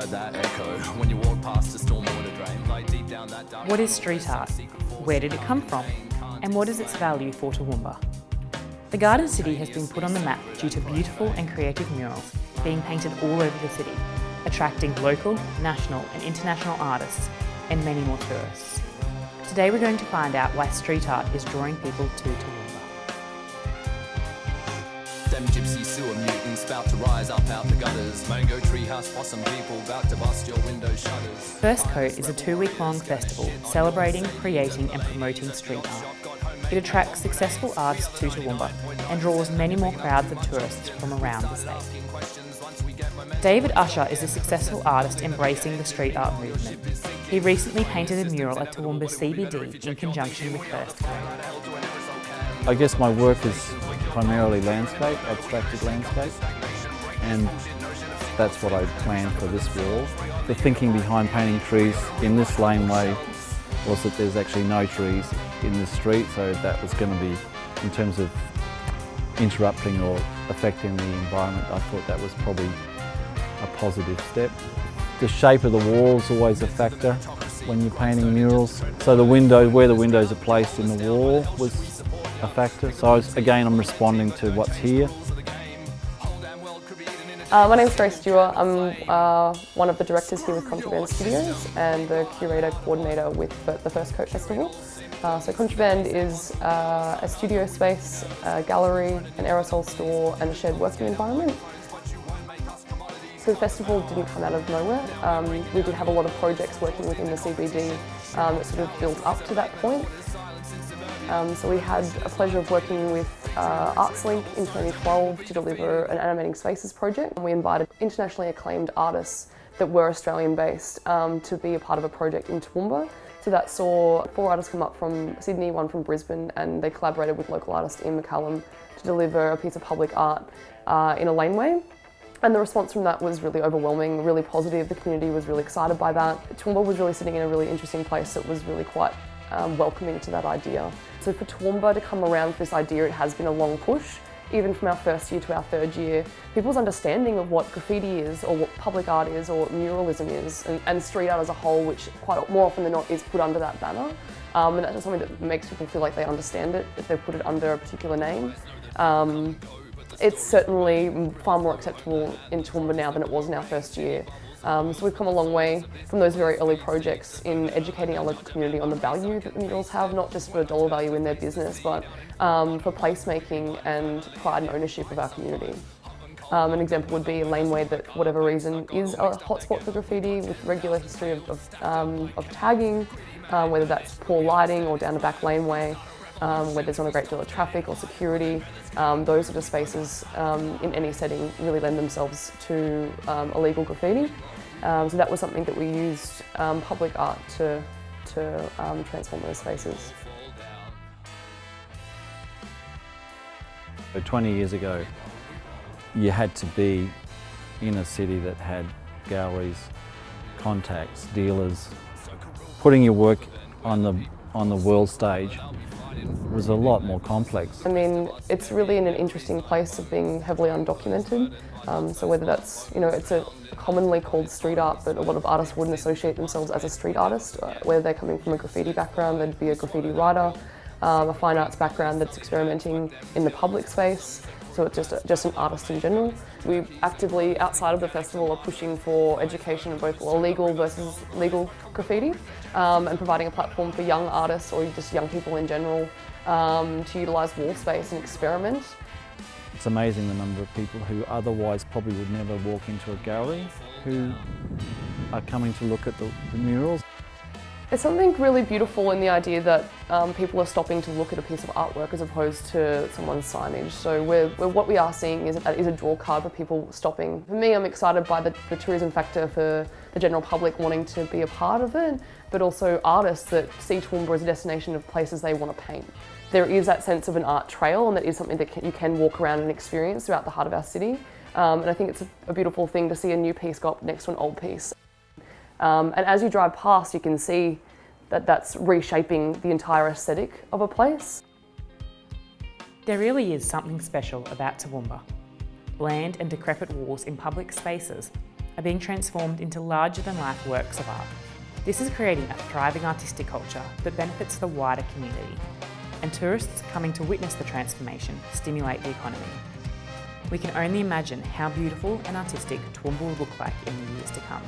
heard that echo when you walk past a stormwater drain, like deep down that dark. What is street art? Where did it come from? And what is its value for Toowoomba? The Garden City has been put on the map due to beautiful and creative murals being painted all over the city, attracting local, national and international artists and many more tourists. Today we're going to find out why street art is drawing people to Toowoomba. Them gypsy sewer mutants about to rise up out the gutters. Mango treehouse possum people about to bust your window shutters. First Coat is a 2-week-long festival celebrating, creating and promoting street art. It attracts successful artists to Toowoomba and draws many more crowds of tourists from around the state. David Usher is a successful artist embracing the street art movement. He recently painted a mural at Toowoomba's CBD in conjunction with First Coat. I guess my work is primarily landscape, abstracted landscape, and that's what I planned for this wall. The thinking behind painting trees in this laneway was that there's actually no trees in the street, so that was going to be, in terms of interrupting or affecting the environment, I thought that was probably a positive step. The shape of the wall is always a factor when you're painting murals. So the window, where the windows are placed in the wall was a factor. So I'm responding to what's here. My name's Stewart. I'm one of the directors here with Contraband Studios and the curator-coordinator with the First Coat Festival. So Contraband is a studio space, a gallery, an aerosol store and a shared working environment. So the festival didn't come out of nowhere. We did have a lot of projects working within the CBD that sort of built up to that point. So we had a pleasure of working with ArtsLink in 2012 to deliver an animating spaces project. And we invited internationally acclaimed artists that were Australian-based to be a part of a project in Toowoomba. So that saw 4 artists come up from Sydney, 1 from Brisbane, and they collaborated with local artist Ian McCallum to deliver a piece of public art in a laneway. And the response from that was really overwhelming, really positive. The community was really excited by that. Toowoomba was really sitting in a really interesting place that was really quite welcoming to that idea. So for Toowoomba to come around with this idea, it has been a long push. Even from our first year to our third year, people's understanding of what graffiti is or what public art is or what muralism is and street art as a whole, which quite more often than not is put under that banner. And that's just something that makes people feel like they understand it if they put it under a particular name. It's certainly far more acceptable in Toowoomba now than it was in our first year. So we've come a long way from those very early projects in educating our local community on the value that the murals have, not just for dollar value in their business, but for placemaking and pride and ownership of our community. An example would be a laneway that, for whatever reason, is a hotspot for graffiti with regular history of tagging, whether that's poor lighting or down the back laneway, where there's not a great deal of traffic or security. Those sort of spaces in any setting really lend themselves to illegal graffiti. So that was something that we used public art to transform those spaces. So 20 years ago, you had to be in a city that had galleries, contacts, dealers. Putting your work on the world stage was a lot more complex. I mean, it's really in an interesting place of being heavily undocumented. So whether that's, it's a commonly called street art, but a lot of artists wouldn't associate themselves as a street artist. Whether they're coming from a graffiti background, they'd be a graffiti writer, a fine arts background that's experimenting in the public space. So it's just an artist in general. We actively, outside of the festival, are pushing for education of both illegal versus legal graffiti and providing a platform for young artists or just young people in general to utilise wall space and experiment. It's amazing the number of people who otherwise probably would never walk into a gallery who are coming to look at the murals. There's something really beautiful in the idea that people are stopping to look at a piece of artwork as opposed to someone's signage. So what we are seeing is that is a draw card for people stopping. For me, I'm excited by the tourism factor for the general public wanting to be a part of it, but also artists that see Toowoomba as a destination of places they want to paint. There is that sense of an art trail, and that is something that you can walk around and experience throughout the heart of our city. And I think it's a beautiful thing to see a new piece go up next to an old piece. And as you drive past, you can see that that's reshaping the entire aesthetic of a place. There really is something special about Toowoomba. Bland and decrepit walls in public spaces are being transformed into larger-than-life works of art. This is creating a thriving artistic culture that benefits the wider community, and tourists coming to witness the transformation stimulate the economy. We can only imagine how beautiful and artistic Toowoomba will look like in the years to come.